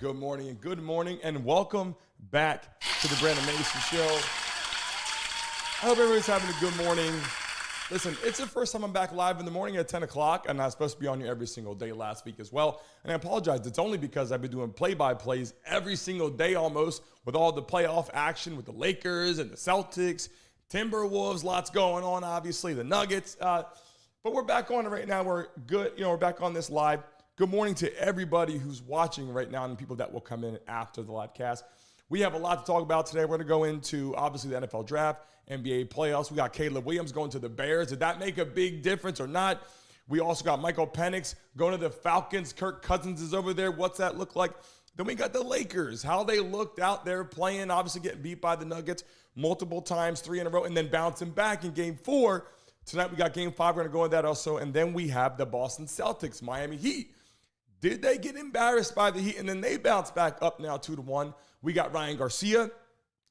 good morning, and welcome back to the Brandon Mason Show. I hope everybody's having a good morning. Listen, it's the first time I'm back live in the morning at 10 o'clock. I'm not supposed to be on here every single day last week as well. And I apologize. It's only because I've been doing play-by-plays every single day almost with all the playoff action with the Lakers and the Celtics, Timberwolves, lots going on, obviously, the Nuggets. But we're back on it right now. We're good. We're back on this live. Good morning to everybody who's watching right now and people that will come in after the live cast. We have a lot to talk about today. We're going to go into, obviously, the NFL draft, NBA playoffs. We got Caleb Williams going to the Bears. Did that make a big difference or not? We also got Michael Penix going to the Falcons. Kirk Cousins is over there. What's that look like? Then we got the Lakers, how they looked out there playing, obviously getting beat by the Nuggets multiple times, 3 in a row, and then bouncing back in Game 4. Tonight we got Game 5. We're going to go into that also. And then we have the Boston Celtics, Miami Heat. Did they get embarrassed by the Heat? And then they bounce back up now 2-1. We got Ryan Garcia,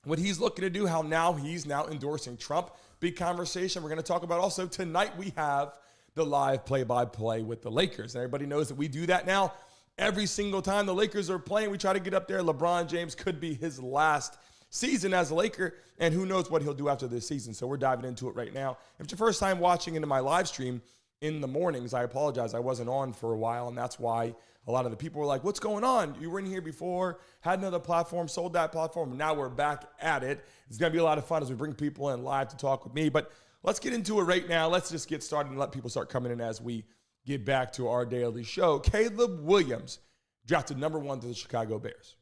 what he's looking to do, how now he's now endorsing Trump. Big conversation we're going to talk about. Also, tonight we have the live play-by-play with the Lakers. And everybody knows that we do that now. Every single time the Lakers are playing, we try to get up there. LeBron James could be his last season as a Laker, and who knows what he'll do after this season. So we're diving into it right now. If it's your first time watching into my live stream in the mornings, I apologize. I wasn't on for a while, and that's why a lot of the people were like, what's going on? You were in here before, had another platform, sold that platform, and now we're back at it. It's going to be a lot of fun as we bring people in live to talk with me. But let's get into it right now. Let's just get started and let people start coming in as we get back to our daily show. Caleb Williams drafted number 1 to the Chicago Bears.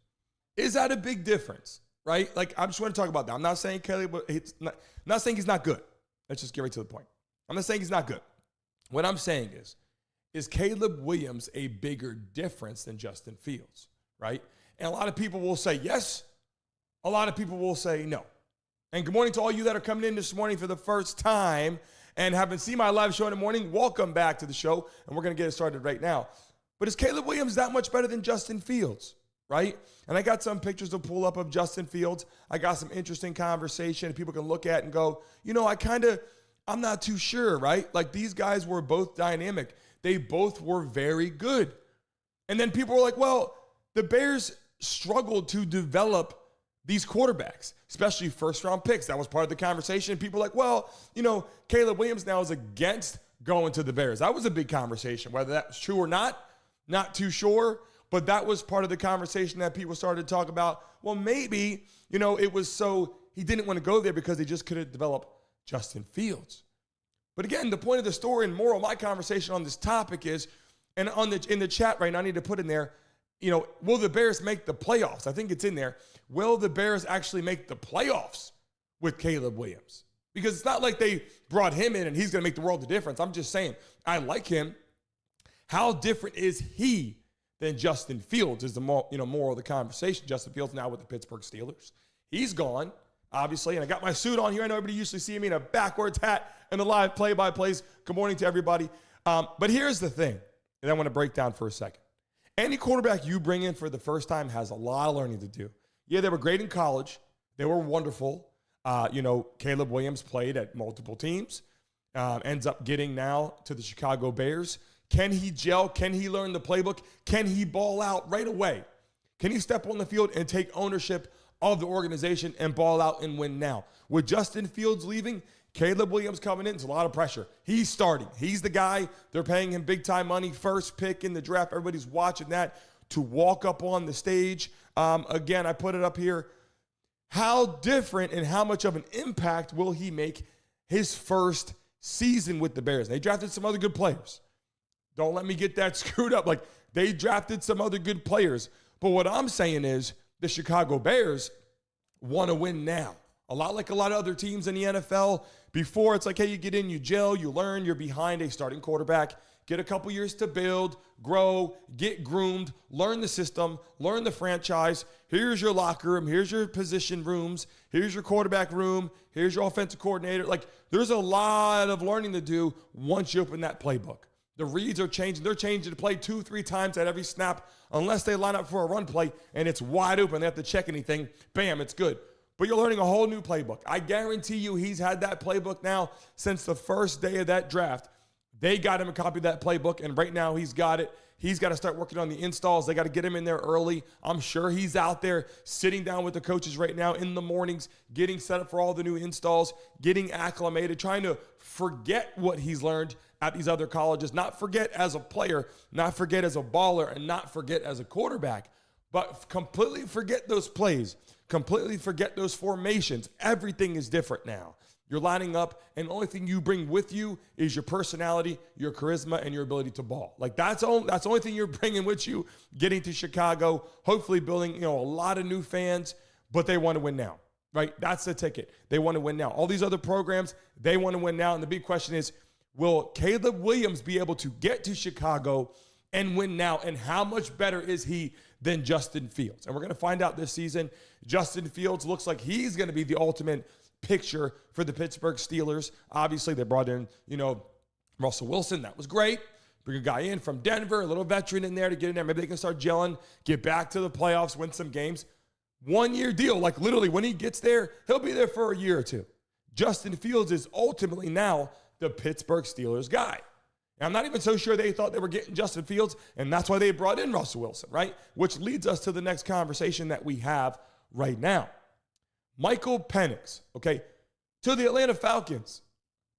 Is that a big difference, right? Like, I just want to talk about that. I'm not saying not saying he's not good. Let's just get right to the point. I'm not saying he's not good. What I'm saying is Caleb Williams a bigger difference than Justin Fields, right? And a lot of people will say yes. A lot of people will say no. And good morning to all you that are coming in this morning for the first time and haven't seen my live show in the morning. Welcome back to the show, and we're going to get it started right now. But is Caleb Williams that much better than Justin Fields, right? And I got some pictures to pull up of Justin Fields. I got some interesting conversation people can look at and go, I'm not too sure, right? Like, these guys were both dynamic. They both were very good. And then people were like, well, the Bears struggled to develop these quarterbacks, especially first-round picks. That was part of the conversation. People were like, well, Caleb Williams now is against going to the Bears. That was a big conversation. Whether that's true or not too sure. But that was part of the conversation that people started to talk about. Well, maybe, it was so he didn't want to go there because he just couldn't develop Justin Fields. But again, the point of the story and moral of my conversation on this topic is, and in the chat right now, I need to put in there, will the Bears make the playoffs? I think it's in there. Will the Bears actually make the playoffs with Caleb Williams? Because it's not like they brought him in and he's going to make the world of difference. I'm just saying, I like him. How different is he than Justin Fields is the moral of the conversation. Justin Fields now with the Pittsburgh Steelers. He's gone, obviously, and I got my suit on here. I know everybody usually see me in a backwards hat and the live play-by-plays. Good morning to everybody. But here's the thing, and I want to break down for a second. Any quarterback you bring in for the first time has a lot of learning to do. Yeah, they were great in college. They were wonderful. Caleb Williams played at multiple teams, ends up getting now to the Chicago Bears. Can he gel? Can he learn the playbook? Can he ball out right away? Can he step on the field and take ownership of the organization and ball out and win now? With Justin Fields leaving, Caleb Williams coming in, it's a lot of pressure. He's starting. He's the guy. They're paying him big-time money, first pick in the draft. Everybody's watching that to walk up on the stage. Again, I put it up here. How different and how much of an impact will he make his first season with the Bears? They drafted some other good players. Don't let me get that screwed up. Like, they drafted some other good players. But what I'm saying is the Chicago Bears want to win now. A lot like a lot of other teams in the NFL. Before, it's like, hey, you get in, you gel, you learn, you're behind a starting quarterback. Get a couple years to build, grow, get groomed, learn the system, learn the franchise. Here's your locker room. Here's your position rooms. Here's your quarterback room. Here's your offensive coordinator. Like, there's a lot of learning to do once you open that playbook. The reads are changing. They're changing the play 2-3 times at every snap unless they line up for a run play and it's wide open. They have to check anything. Bam, it's good. But you're learning a whole new playbook. I guarantee you he's had that playbook now since the first day of that draft. They got him a copy of that playbook, and right now he's got it. He's got to start working on the installs. They got to get him in there early. I'm sure he's out there sitting down with the coaches right now in the mornings, getting set up for all the new installs, getting acclimated, trying to forget what he's learned at these other colleges, not forget as a player, not forget as a baller, and not forget as a quarterback, but completely forget those plays, completely forget those formations. Everything is different now. You're lining up, and the only thing you bring with you is your personality, your charisma, and your ability to ball. Like that's the only thing you're bringing with you, getting to Chicago, hopefully building, a lot of new fans, but they want to win now, right? That's the ticket. They want to win now. All these other programs, they want to win now, and the big question is, will Caleb Williams be able to get to Chicago and win now, and how much better is he than Justin Fields? And we're going to find out this season. Justin Fields looks like he's going to be the ultimate picture for the Pittsburgh Steelers. Obviously, they brought in, Russell Wilson. That was great. Bring a guy in from Denver, a little veteran in there to get in there. Maybe they can start gelling, get back to the playoffs, win some games. 1-year deal. Like literally when he gets there, he'll be there for a year or two. Justin Fields is ultimately now the Pittsburgh Steelers guy. And I'm not even so sure they thought they were getting Justin Fields, and that's why they brought in Russell Wilson, right? Which leads us to the next conversation that we have right now. Michael Penix, okay, to the Atlanta Falcons.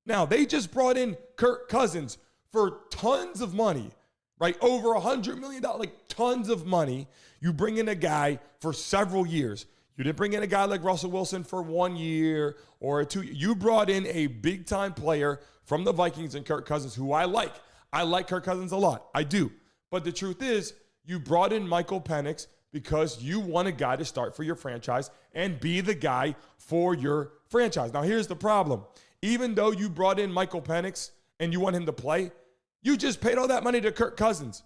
Now, they just brought in Kirk Cousins for tons of money, right? Over $100 million, like tons of money. You bring in a guy for several years. You didn't bring in a guy like Russell Wilson for 1 year or 2 years. You brought in a big-time player from the Vikings and Kirk Cousins, who I like. I like Kirk Cousins a lot. I do. But the truth is, you brought in Michael Penix because you want a guy to start for your franchise and be the guy for your franchise. Now, here's the problem. Even though you brought in Michael Penix and you want him to play, you just paid all that money to Kirk Cousins.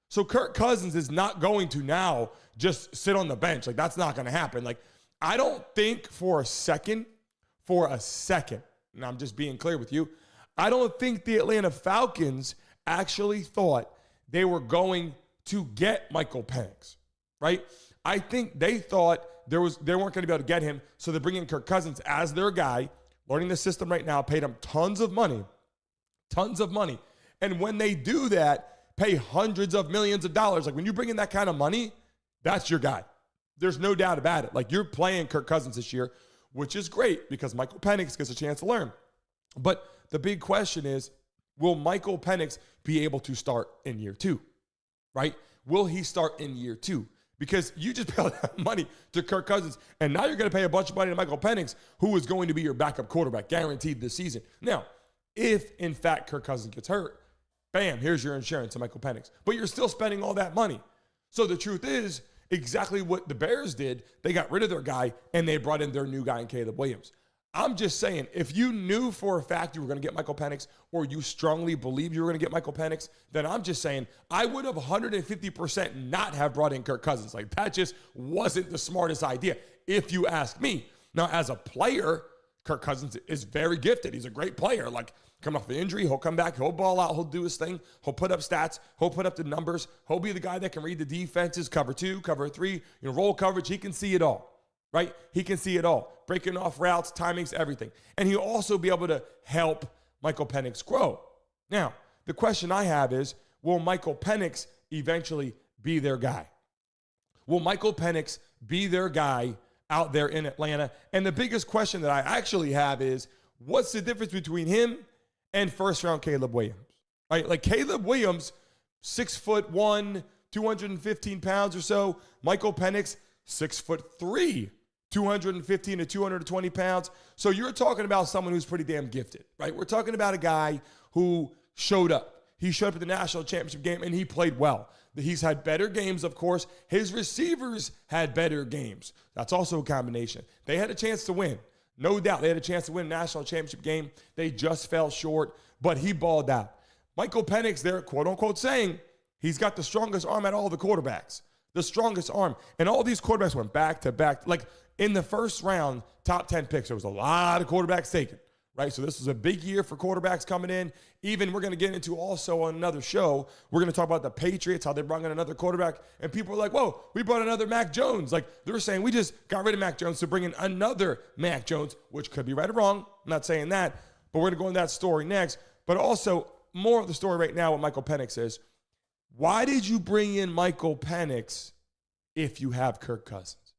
So Kirk Cousins is not going to now just sit on the bench. Like, that's not going to happen. Like, I don't think for a second, and I'm just being clear with you, I don't think the Atlanta Falcons actually thought they were going to get Michael Penix. Right? I think they thought they weren't going to be able to get him, so they bring in Kirk Cousins as their guy, learning the system right now, paid him tons of money. And when they do that, pay hundreds of millions of dollars. Like when you bring in that kind of money, that's your guy. There's no doubt about it. Like you're playing Kirk Cousins this year, which is great because Michael Penix gets a chance to learn. But the big question is, will Michael Penix be able to start in year 2? Right? Will he start in year 2? Because you just paid that money to Kirk Cousins, and now you're going to pay a bunch of money to Michael Penix, who is going to be your backup quarterback, guaranteed this season. Now, if, in fact, Kirk Cousins gets hurt, bam, here's your insurance to Michael Penix. But you're still spending all that money. So the truth is exactly what the Bears did. They got rid of their guy, and they brought in their new guy in Caleb Williams. I'm just saying, if you knew for a fact you were going to get Michael Penix, or you strongly believe you were going to get Michael Penix, then I'm just saying I would have 150% not have brought in Kirk Cousins. Like that just wasn't the smartest idea, if you ask me. Now, as a player, Kirk Cousins is very gifted. He's a great player. Like coming off the injury, he'll come back, he'll ball out, he'll do his thing, he'll put up stats, he'll put up the numbers, he'll be the guy that can read the defenses, cover 2, cover 3, roll coverage. He can see it all. Right? He can see it all. Breaking off routes, timings, everything. And he'll also be able to help Michael Penix grow. Now, the question I have is, will Michael Penix eventually be their guy? Will Michael Penix be their guy out there in Atlanta? And the biggest question that I actually have is, what's the difference between him and first-round Caleb Williams? Right? Like Caleb Williams, 6'1", 215 pounds or so. Michael Penix, 6'3", 215 to 220 pounds. So you're talking about someone who's pretty damn gifted, right? We're talking about a guy who showed up. He showed up at the national championship game, and he played well. He's had better games, of course. His receivers had better games. That's also a combination. They had a chance to win. No doubt they had a chance to win a national championship game. They just fell short, but he balled out. Michael Penix, they're quote-unquote saying he's got the strongest arm at all the quarterbacks. The strongest arm. And all these quarterbacks went back to back. Like in the first round, top 10 picks, there was a lot of quarterbacks taken, right? So this was a big year for quarterbacks coming in. Even we're going to get into also on another show, we're going to talk about the Patriots, how they brought in another quarterback. And people are like, whoa, we brought another Mac Jones. Like they're saying we just got rid of Mac Jones to bring in another Mac Jones, which could be right or wrong. I'm not saying that, but we're going to go into that story next. But also more of the story right now with Michael Penix is, why did you bring in Michael Penix if you have Kirk Cousins?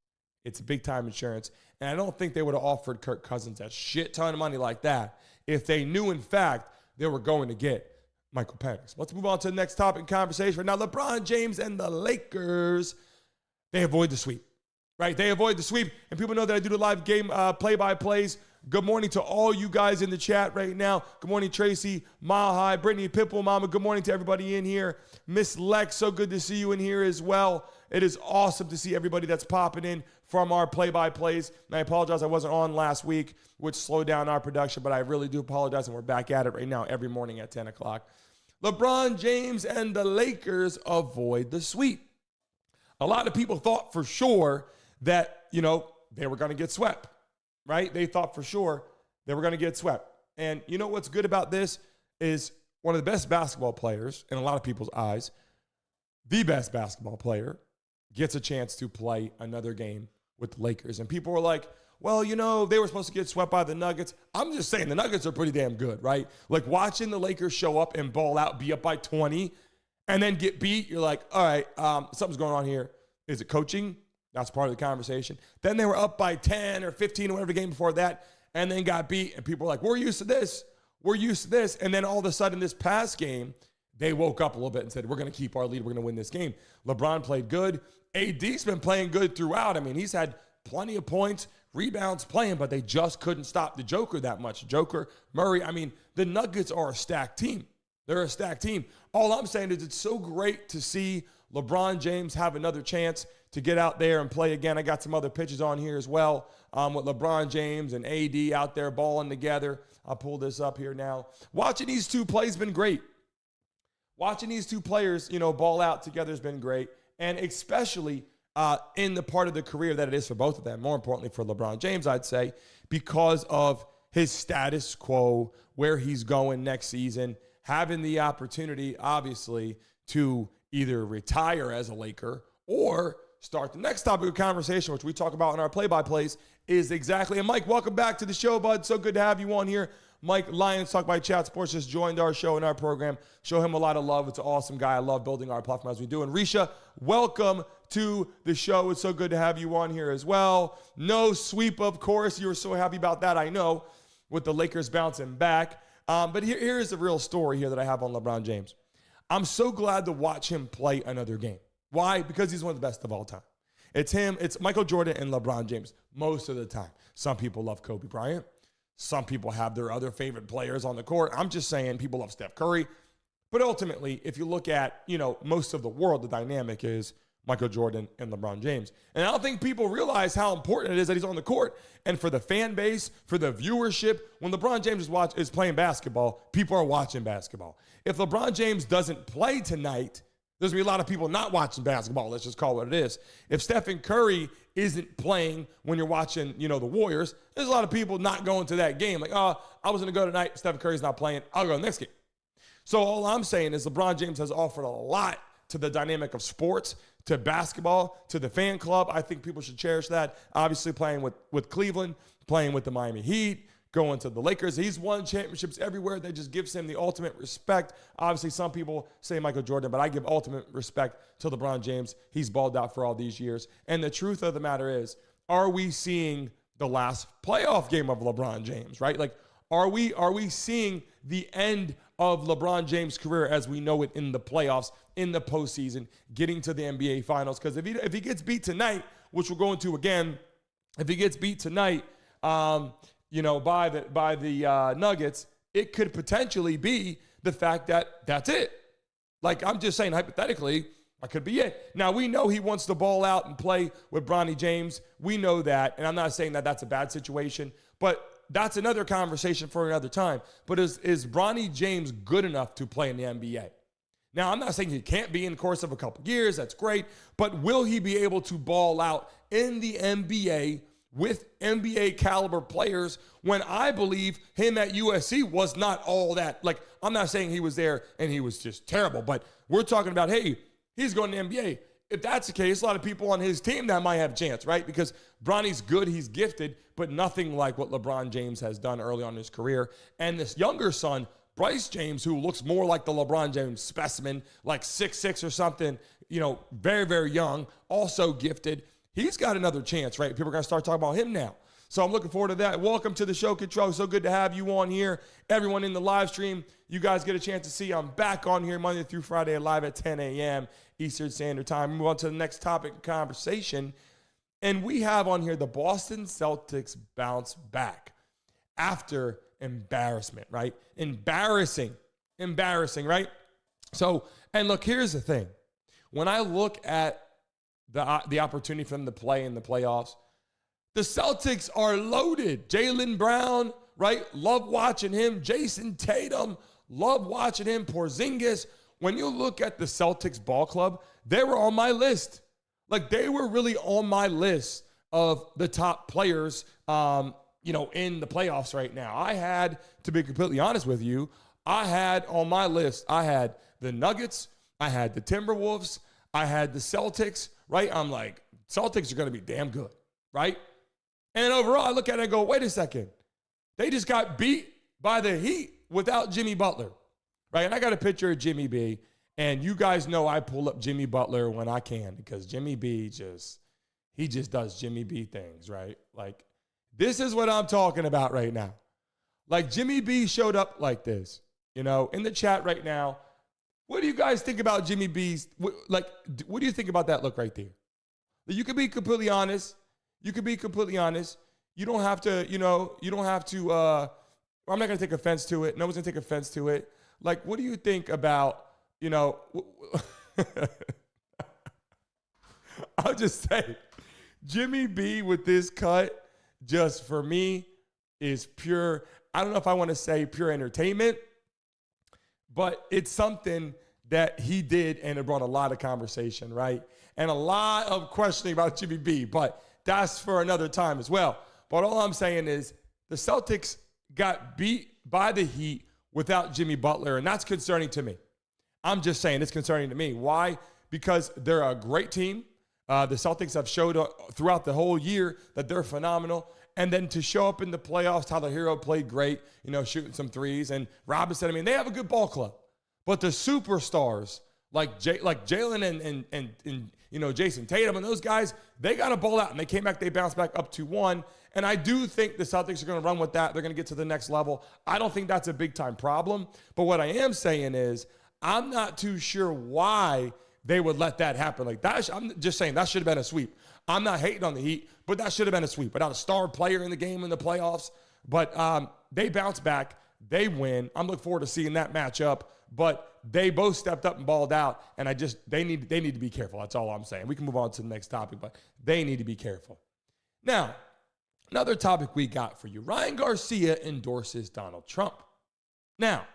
It's big-time insurance. And I don't think they would have offered Kirk Cousins a shit ton of money like that if they knew, in fact, they were going to get Michael Penix. Let's move on to the next topic in conversation. Now, LeBron James and the Lakers, they avoid the sweep, right? They avoid the sweep. And people know that I do the live game play-by-plays. Good morning to all you guys in the chat right now. Good morning, Tracy, Mile High, Brittany, Pitbull, Mama. Good morning to everybody in here. Miss Lex, so good to see you in here as well. It is awesome to see everybody that's popping in from our play-by-plays. And I apologize I wasn't on last week, which slowed down our production, but I really do apologize, and we're back at it right now every morning at 10 o'clock. LeBron James and the Lakers avoid the sweep. A lot of people thought for sure that, they were going to get swept, right? They thought for sure they were going to get swept. And you know what's good about this is one of the best basketball players in a lot of people's eyes, the best basketball player, gets a chance to play another game with the Lakers. And people were like, well, they were supposed to get swept by the Nuggets. I'm just saying the Nuggets are pretty damn good, right? Like watching the Lakers show up and ball out, be up by 20, and then get beat. You're like, all right, something's going on here. Is it coaching? That's part of the conversation. Then they were up by 10 or 15 or whatever the game before that, and then got beat. And people were like, we're used to this. We're used to this. And then all of a sudden this past game, they woke up a little bit and said, we're going to keep our lead. We're going to win this game. LeBron played good. AD's been playing good throughout. I mean, he's had plenty of points, rebounds playing, but they just couldn't stop the Joker that much. Joker, Murray, the Nuggets are a stacked team. They're a stacked team. All I'm saying is it's so great to see LeBron James have another chance to get out there and play again. I got some other pictures on here as well with LeBron James and AD out there balling together. I'll pull this up here now. Watching these two play has been great. Watching these two players, ball out together has been great. And especially in the part of the career that it is for both of them, more importantly for LeBron James, I'd say, because of his status quo, where he's going next season, having the opportunity, obviously, to either retire as a Laker or start the next topic of conversation, which we talk about in our play-by-plays, is exactly, and Mike, welcome back to the show, bud. So good to have you on here. Mike Lyons, Talk by Chat Sports, just joined our show and our program. Show him a lot of love. It's an awesome guy. I love building our platform as we do. And Risha, welcome to the show. It's so good to have you on here as well. No sweep, of course. You were so happy about that, I know, with the Lakers bouncing back. But here is the real story here that I have on LeBron James. I'm so glad to watch him play another game. Why? Because he's one of the best of all time. It's him. It's Michael Jordan and LeBron James most of the time. Some people love Kobe Bryant. Some people have their other favorite players on the court. I'm just saying people love Steph Curry. But ultimately, if you look at, most of the world, the dynamic is Michael Jordan and LeBron James. And I don't think people realize how important it is that he's on the court. And for the fan base, for the viewership, when LeBron James is playing basketball, people are watching basketball. If LeBron James doesn't play tonight, there's going to be a lot of people not watching basketball. Let's just call it what it is. If Stephen Curry isn't playing when you're watching, the Warriors, there's a lot of people not going to that game. Like, I was going to go tonight. Stephen Curry's not playing. I'll go to the next game. So all I'm saying is LeBron James has offered a lot to the dynamic of sports, to basketball, to the fan club. I think people should cherish that. Obviously playing with Cleveland, playing with the Miami Heat, going to the Lakers. He's won championships everywhere. That just gives him the ultimate respect. Obviously, some people say Michael Jordan, but I give ultimate respect to LeBron James. He's balled out for all these years. And the truth of the matter is, are we seeing the last playoff game of LeBron James, right? Like, are we seeing the end of LeBron James' career as we know it in the playoffs, in the postseason, getting to the NBA Finals? Because if he gets beat tonight, which we're going to again, if he gets beat tonight, by the Nuggets, it could potentially be the fact that that's it. Like, I'm just saying, hypothetically, that could be it. Now, we know he wants to ball out and play with Bronny James. We know that, and I'm not saying that that's a bad situation, but that's another conversation for another time. But is Bronny James good enough to play in the NBA? Now, I'm not saying he can't be in the course of a couple years. That's great. But will he be able to ball out in the NBA with NBA caliber players when I believe him at USC was not all that? Like, I'm not saying he was there and he was just terrible, but we're talking about, hey, he's going to the NBA. If that's the case, a lot of people on his team that might have a chance, right? Because Bronny's good, he's gifted, but nothing like what LeBron James has done early on in his career. And this younger son, Bryce James, who looks more like the LeBron James specimen, like 6'6" or something, very, very young, also gifted. He's got another chance, right? People are going to start talking about him now. So I'm looking forward to that. Welcome to the show, Control. So good to have you on here. Everyone in the live stream, you guys get a chance to see I'm back on here Monday through Friday live at 10 a.m. Eastern Standard Time. Move on to the next topic of conversation. And we have on here the Boston Celtics bounce back after embarrassment, right? Embarrassing, right? So, and look, here's the thing. When I look at the opportunity for them to play in the playoffs, the Celtics are loaded. Jaylen Brown, right? Love watching him. Jason Tatum, love watching him. Porzingis. When you look at the Celtics ball club, they were on my list. Like, they were really on my list of the top players, in the playoffs right now. I had, to be completely honest with you, I had on my list, I had the Nuggets, I had the Timberwolves, I had the Celtics, right? I'm like, Celtics are going to be damn good, right? And overall, I look at it and go, wait a second. They just got beat by the Heat without Jimmy Butler, right? And I got a picture of Jimmy B, and you guys know I pull up Jimmy Butler when I can because Jimmy B just does Jimmy B things, right? Like, this is what I'm talking about right now. Like, Jimmy B showed up like this, in the chat right now. What do you guys think about Jimmy B's? What do you think about that look right there? You can be completely honest. You don't have to, I'm not going to take offense to it. No one's going to take offense to it. Like, what do you think about, I'll just say, Jimmy B with this cut, just for me, is pure, I don't know if I want to say pure entertainment, but it's something that he did, and it brought a lot of conversation, right? And a lot of questioning about Jimmy B, but that's for another time as well. But all I'm saying is the Celtics got beat by the Heat without Jimmy Butler, and that's concerning to me. I'm just saying it's concerning to me. Why? Because they're a great team. The Celtics have showed throughout the whole year that they're phenomenal. And then to show up in the playoffs, Tyler Hero played great, shooting some threes. And Robinson, they have a good ball club. But the superstars like Jaylen and Jason Tatum and those guys, they got to ball out. And they came back, they bounced back up 2-1. And I do think the Celtics are going to run with that. They're going to get to the next level. I don't think that's a big-time problem. But what I am saying is I'm not too sure why they would let that happen. Like, I'm just saying that should have been a sweep. I'm not hating on the Heat, but that should have been a sweep without a star player in the game in the playoffs. But they bounce back. They win. I'm looking forward to seeing that matchup. But they both stepped up and balled out, and they need to be careful. That's all I'm saying. We can move on to the next topic, but they need to be careful. Now, another topic we got for you. Ryan Garcia endorses Donald Trump. Now,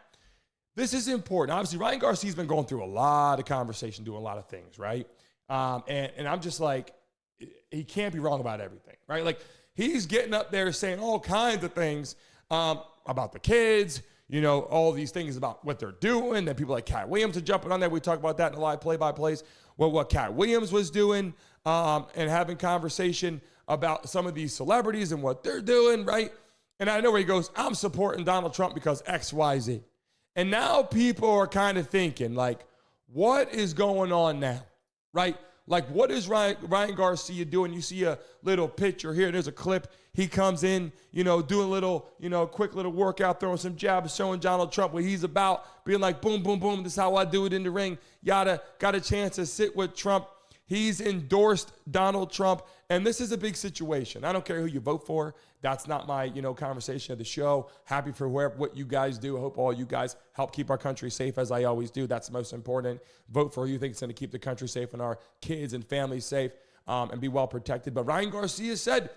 this is important. Obviously, Ryan Garcia's been going through a lot of conversation, doing a lot of things, right? And I'm just like, he can't be wrong about everything, right? Like, he's getting up there saying all kinds of things about the kids, all these things about what they're doing. Then people like Cat Williams are jumping on there. We talk about that in the live play-by-plays. Well, what Cat Williams was doing and having conversation about some of these celebrities and what they're doing, right? And I know where he goes, I'm supporting Donald Trump because X, Y, Z. And now people are kind of thinking, like, what is going on now, right? Like, what is Ryan Garcia doing? You see a little picture here. There's a clip. He comes in, doing a little, quick little workout, throwing some jabs, showing Donald Trump what he's about, being like, boom, boom, boom. This is how I do it in the ring. Yada, got a chance to sit with Trump. He's endorsed Donald Trump, and this is a big situation. I don't care who you vote for. That's not my, conversation of the show. Happy for what you guys do. I hope all you guys help keep our country safe, as I always do. That's the most important. Vote for who you think is going to keep the country safe and our kids and families safe and be well protected. But Ryan Garcia said,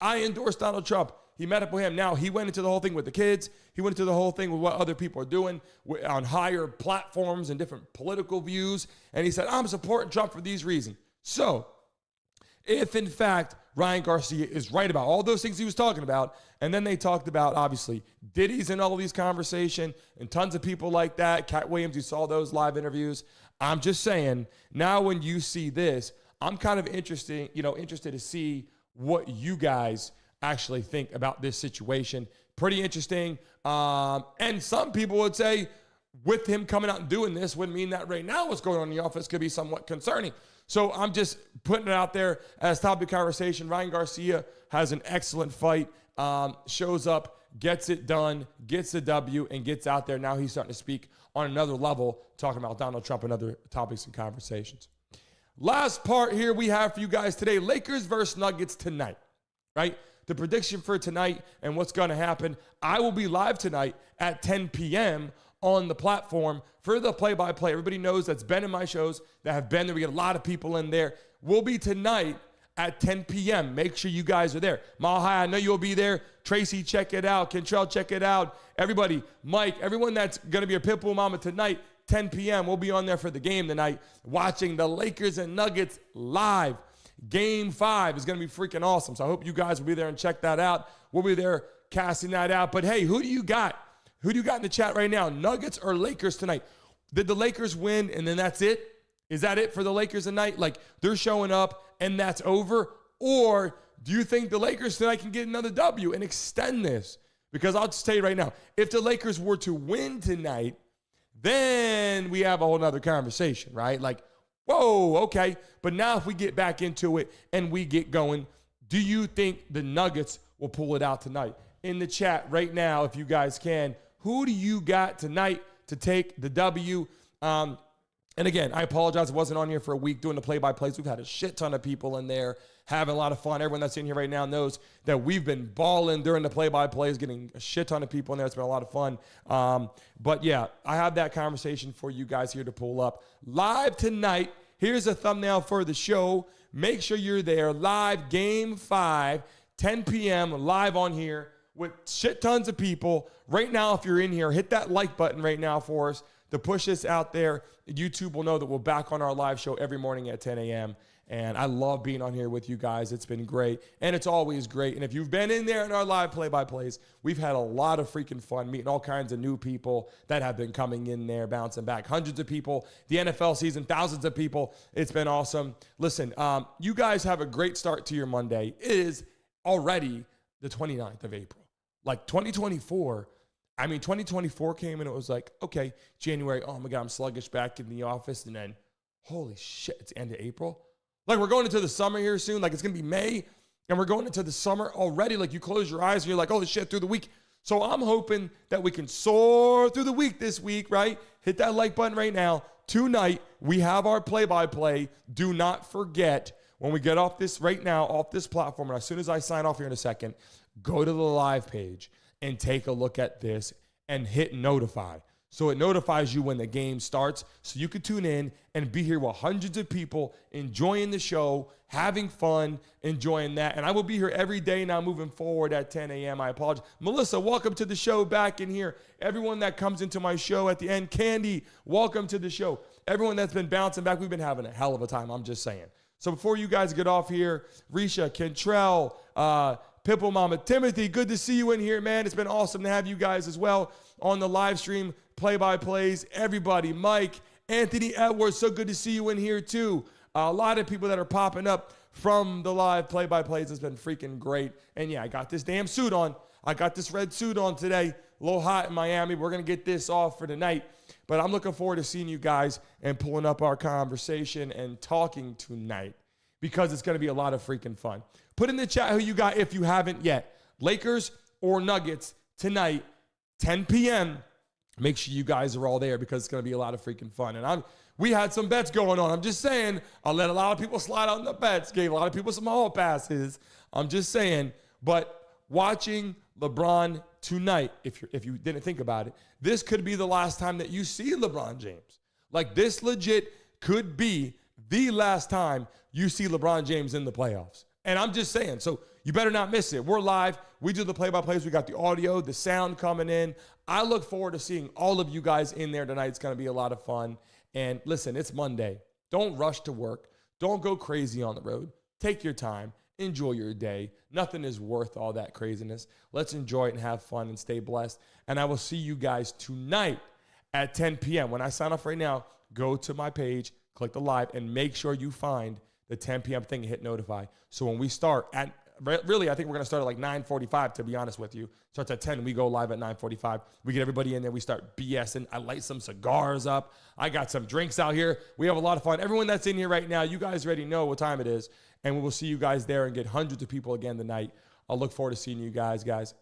I endorse Donald Trump. He met up with him. Now, he went into the whole thing with the kids. He went into the whole thing with what other people are doing on higher platforms and different political views. And he said, I'm supporting Trump for these reasons. So, if in fact Ryan Garcia is right about all those things he was talking about, and then they talked about, obviously, Diddy's in all of these conversations and tons of people like that. Cat Williams, you saw those live interviews. I'm just saying, now when you see this, I'm kind of interested to see what you guys actually think about this situation. pretty interesting. And some people would say with him coming out and doing this would mean that right now what's going on in the office could be somewhat concerning. So I'm just putting it out there as topic of conversation. Ryan Garcia has an excellent fight, shows up, gets it done, gets the W, and gets out there. Now he's starting to speak on another level, talking about Donald Trump and other topics and conversations. Last part here we have for you guys today, Lakers versus Nuggets tonight, right? The prediction for tonight and what's going to happen. I will be live tonight at 10 p.m. on the platform for the play-by-play. Everybody knows that's been in my shows that have been there. We get a lot of people in there. We'll be tonight at 10 p.m. Make sure you guys are there. Mile High, I know you'll be there. Tracy, check it out. Kentrell, check it out. Everybody, Mike, everyone that's going to be a Pitbull Mama tonight, 10 p.m. We'll be on there for the game tonight, watching the Lakers and Nuggets live. Game 5 is going to be freaking awesome. So I hope you guys will be there and check that out. We'll be there casting that out. But hey, who do you got? Who do you got in the chat right now? Nuggets or Lakers tonight? Did the Lakers win and then that's it? Is that it for the Lakers tonight? Like they're showing up and that's over? Or do you think the Lakers tonight can get another W and extend this? Because I'll just tell you right now, if the Lakers were to win tonight, then we have a whole nother conversation, right? Like, whoa, okay. But now if we get back into it and we get going, do you think the Nuggets will pull it out tonight? In the chat right now, if you guys can, who do you got tonight to take the W? And again, I apologize. I wasn't on here for a week doing the play-by-plays. We've had a shit ton of people in there having a lot of fun. Everyone that's in here right now knows that we've been balling during the play-by-plays, getting a shit ton of people in there. It's been a lot of fun. But yeah, I have that conversation for you guys here to pull up. Live tonight, here's a thumbnail for the show. Make sure you're there. Live Game 5, 10 p.m., live on here with shit tons of people. Right now, if you're in here, hit that like button right now for us to push this out there. YouTube will know that we're back on our live show every morning at 10 a.m. And I love being on here with you guys. It's been great, and it's always great. And if you've been in there in our live play-by-plays, we've had a lot of freaking fun meeting all kinds of new people that have been coming in there, bouncing back. Hundreds of people. The NFL season, thousands of people. It's been awesome. Listen, you guys have a great start to your Monday. It is already the 29th of April. Like 2024, 2024 came and it was like, okay, January, oh my God, I'm sluggish back in the office. And then, holy shit, it's end of April. Like we're going into the summer here soon. Like it's going to be May and we're going into the summer already. Like you close your eyes and you're like, holy shit, through the week. So I'm hoping that we can soar through the week this week, right? Hit that like button right now. Tonight, we have our play-by-play. Do not forget when we get off this right now, off this platform, and as soon as I sign off here in a second, go to the live page and take a look at this and hit notify. So it notifies you when the game starts so you can tune in and be here with hundreds of people enjoying the show, having fun, enjoying that. And I will be here every day now moving forward at 10 a.m. I apologize. Melissa, welcome to the show back in here. Everyone that comes into my show at the end, Candy, welcome to the show. Everyone that's been bouncing back, we've been having a hell of a time, I'm just saying. So before you guys get off here, Risha, Kentrell, Pipple Mama, Timothy, good to see you in here, man. It's been awesome to have you guys as well on the live stream, play-by-plays, everybody. Mike, Anthony Edwards, so good to see you in here too. A lot of people that are popping up from the live play-by-plays has been freaking great. And yeah, I got this damn suit on. I got this red suit on today. A little hot in Miami. We're going to get this off for tonight. But I'm looking forward to seeing you guys and pulling up our conversation and talking tonight because it's going to be a lot of freaking fun. Put in the chat who you got if you haven't yet. Lakers or Nuggets tonight, 10 p.m. Make sure you guys are all there because it's going to be a lot of freaking fun. And we had some bets going on. I'm just saying, I let a lot of people slide on the bets, gave a lot of people some hall passes. I'm just saying, but watching LeBron tonight, if you didn't think about it, this could be the last time that you see LeBron James. Like this legit could be the last time you see LeBron James in the playoffs. And I'm just saying, so you better not miss it. We're live. We do the play-by-plays. We got the audio, the sound coming in. I look forward to seeing all of you guys in there tonight. It's going to be a lot of fun. And listen, it's Monday. Don't rush to work. Don't go crazy on the road. Take your time. Enjoy your day. Nothing is worth all that craziness. Let's enjoy it and have fun and stay blessed. And I will see you guys tonight at 10 p.m. When I sign off right now, go to my page, click the live, and make sure you find the 10 p.m. thing and hit notify. So when we start at Really, I think we're going to start at like 9:45, to be honest with you. Starts at 10. We go live at 9:45. We get everybody in there. We start BSing. I light some cigars up. I got some drinks out here. We have a lot of fun. Everyone that's in here right now, you guys already know what time it is. And we will see you guys there and get hundreds of people again tonight. I'll look forward to seeing you guys.